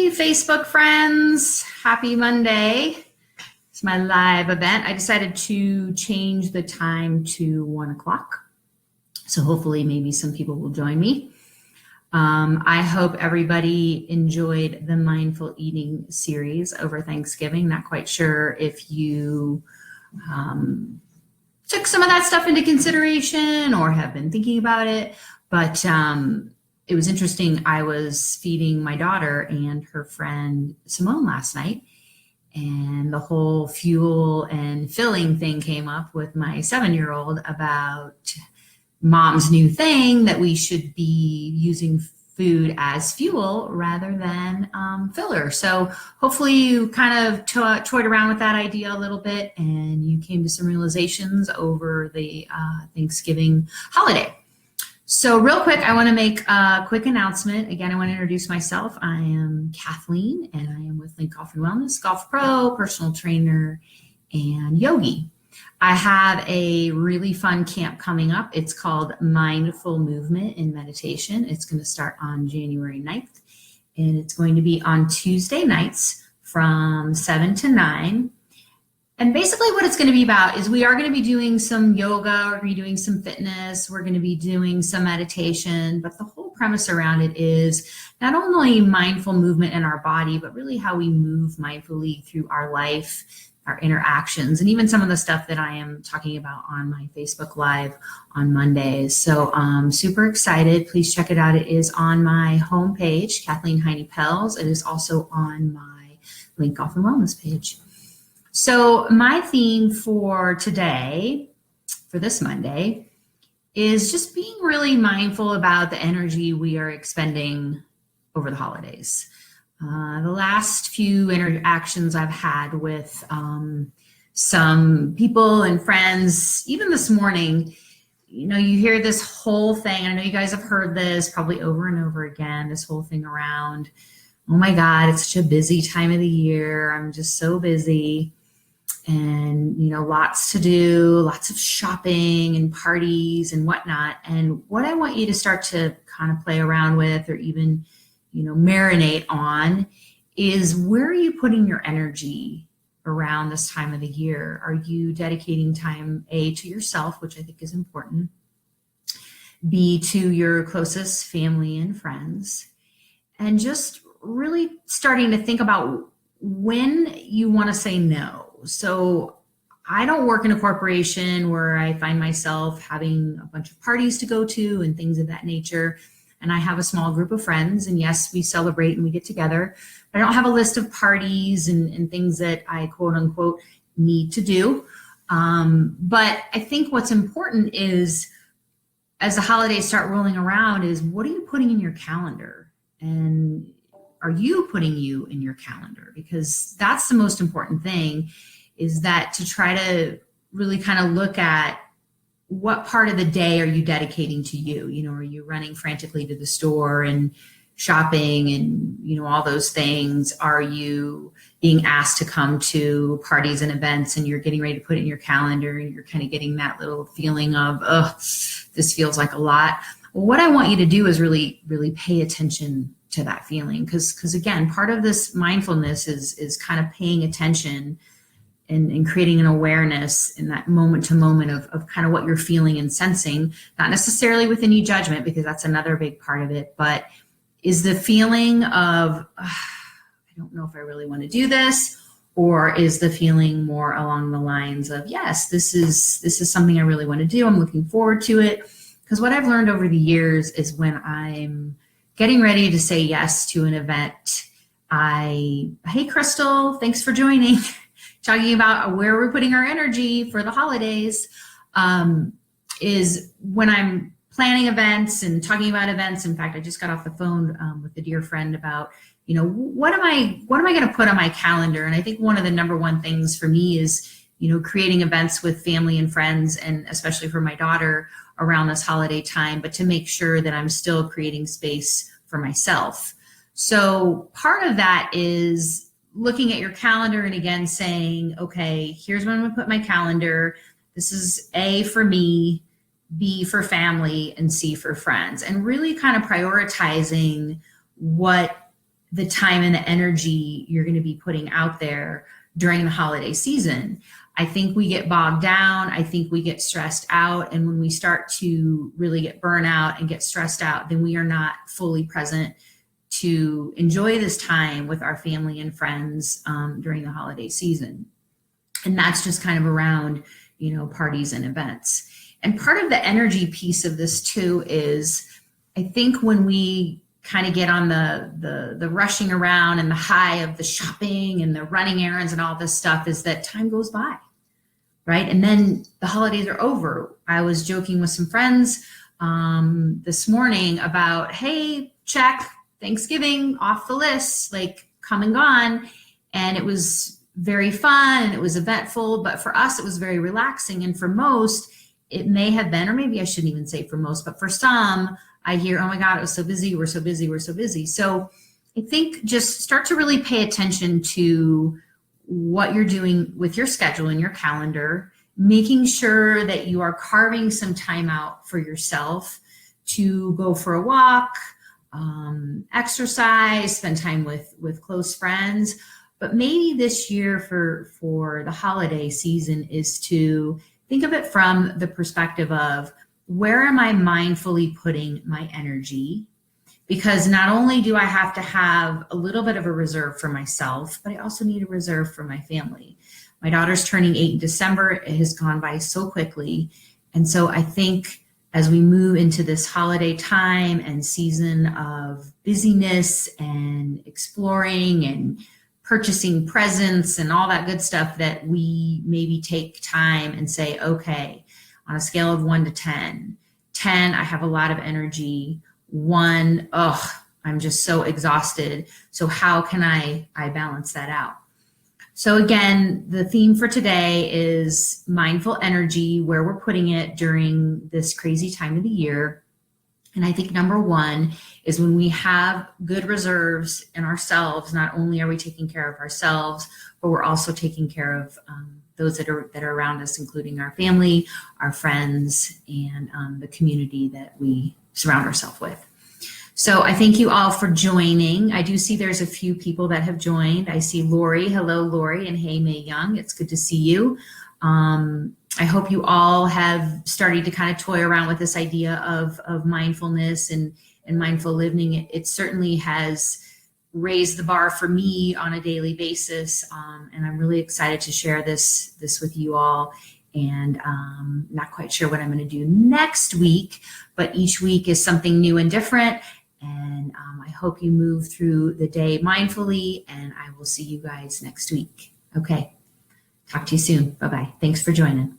Hey, Facebook friends, happy Monday. It's my live event. I decided to change the time to 1 o'clock. So hopefully maybe some people will join me. I hope everybody enjoyed the mindful eating series over Thanksgiving. Not quite sure if you took some of that stuff into consideration or have been thinking about it, but it was interesting. I was feeding my daughter and her friend Simone last night, and the whole fuel and filling thing came up with my 7-year-old about mom's new thing that we should be using food as fuel rather than filler. So hopefully you kind of toyed around with that idea a little bit and you came to some realizations over the Thanksgiving holiday. So real quick, I want to make a quick announcement. Again, I want to introduce myself. I am Kathleen, and I am with Link Golf and Wellness, golf pro, personal trainer, and yogi. I have a really fun camp coming up. It's called Mindful Movement and Meditation. It's going to start on January 9th, and it's going to be on Tuesday nights from 7 to 9. And basically what it's going to be about is we are going to be doing some yoga, we're going to be doing some fitness, we're going to be doing some meditation, but the whole premise around it is not only mindful movement in our body, but really how we move mindfully through our life, our interactions, and even some of the stuff that I am talking about on my Facebook Live on Mondays. So I'm super excited. Please check it out. It is on my homepage, Kathleen Heiney Pels. It is also on my Link Golf and Wellness page. So my theme for today, for this Monday, is just being really mindful about the energy we are expending over the holidays. The last few interactions I've had with some people and friends, even this morning, you know, you hear this whole thing. I know you guys have heard this probably over and over again, this whole thing around, oh my God, it's such a busy time of the year. I'm just so busy. And, you know, lots to do, lots of shopping and parties and whatnot. And what I want you to start to kind of play around with or even, you know, marinate on is, where are you putting your energy around this time of the year? Are you dedicating time, A, to yourself, which I think is important, B, to your closest family and friends, and just really starting to think about when you want to say no. So I don't work in a corporation where I find myself having a bunch of parties to go to and things of that nature. And I have a small group of friends, and yes, we celebrate and we get together. But I don't have a list of parties and things that I quote unquote need to do. But I think what's important is, as the holidays start rolling around, is what are you putting in your calendar? And are you putting you in your calendar? Because that's the most important thing, is that to try to really kind of look at what part of the day are you dedicating to you? You know, are you running frantically to the store and shopping and, you know, all those things? Are you being asked to come to parties and events and you're getting ready to put it in your calendar and you're kind of getting that little feeling of, oh, this feels like a lot? Well, what I want you to do is really, really pay attention to that feeling. Because again, part of this mindfulness is kind of paying attention and creating an awareness in that moment to moment of kind of what you're feeling and sensing, not necessarily with any judgment, because that's another big part of it, but is the feeling of, I don't know if I really want to do this, or is the feeling more along the lines of, yes, this is something I really want to do. I'm looking forward to it. Because what I've learned over the years is, when I'm getting ready to say yes to an event, hey, Crystal, thanks for joining. Talking about where we're putting our energy for the holidays, is when I'm planning events and talking about events. In fact, I just got off the phone with a dear friend about, you know, what am I going to put on my calendar? And I think one of the number one things for me is, you know, creating events with family and friends, and especially for my daughter around this holiday time, but to make sure that I'm still creating space for myself. So part of that is looking at your calendar and again saying, okay, here's when I'm gonna put my calendar. This is A for me, B for family, and C for friends. And really kind of prioritizing what the time and the energy you're going to be putting out there during the holiday season. I think we get bogged down. I think we get stressed out. And when we start to really get burnout and get stressed out, then we are not fully present to enjoy this time with our family and friends during the holiday season. And that's just kind of around, parties and events. And part of the energy piece of this too is, I think when we kind of get on the rushing around and the high of the shopping and the running errands and all this stuff, is that time goes by, right? And then the holidays are over. I was joking with some friends this morning about, hey, check, Thanksgiving off the list, like come and gone. And it was very fun. It was eventful, but for us, it was very relaxing. And for most, it may have been, or maybe I shouldn't even say for most, but for some, I hear, oh my God, it was so busy. We're so busy. We're so busy. So I think just start to really pay attention to what you're doing with your schedule and your calendar, making sure that you are carving some time out for yourself to go for a walk, exercise, spend time with close friends. But maybe this year for the holiday season is to think of it from the perspective of, where am I mindfully putting my energy? Because not only do I have to have a little bit of a reserve for myself, but I also need a reserve for my family. My daughter's turning 8 in December. It has gone by so quickly. And so I think as we move into this holiday time and season of busyness and exploring and purchasing presents and all that good stuff, that we maybe take time and say, okay, on a scale of 1 to 10, 10, I have a lot of energy. 1, I'm just so exhausted. So how can I balance that out? So again, the theme for today is mindful energy, where we're putting it during this crazy time of the year. And I think number 1 is, when we have good reserves in ourselves, not only are we taking care of ourselves, but we're also taking care of those that are around us, including our family, our friends, and the community that we surround ourselves with. So I thank you all for joining. I do see there's a few people that have joined. I see Lori. Hello, Lori, and hey, May Young. It's good to see you. I hope you all have started to kind of toy around with this idea of mindfulness and mindful living. It certainly has raised the bar for me on a daily basis, and I'm really excited to share this with you all. And not quite sure what I'm going to do next week, but each week is something new and different. And I hope you move through the day mindfully, and I will see you guys next week. Okay. Talk to you soon. Bye-bye. Thanks for joining.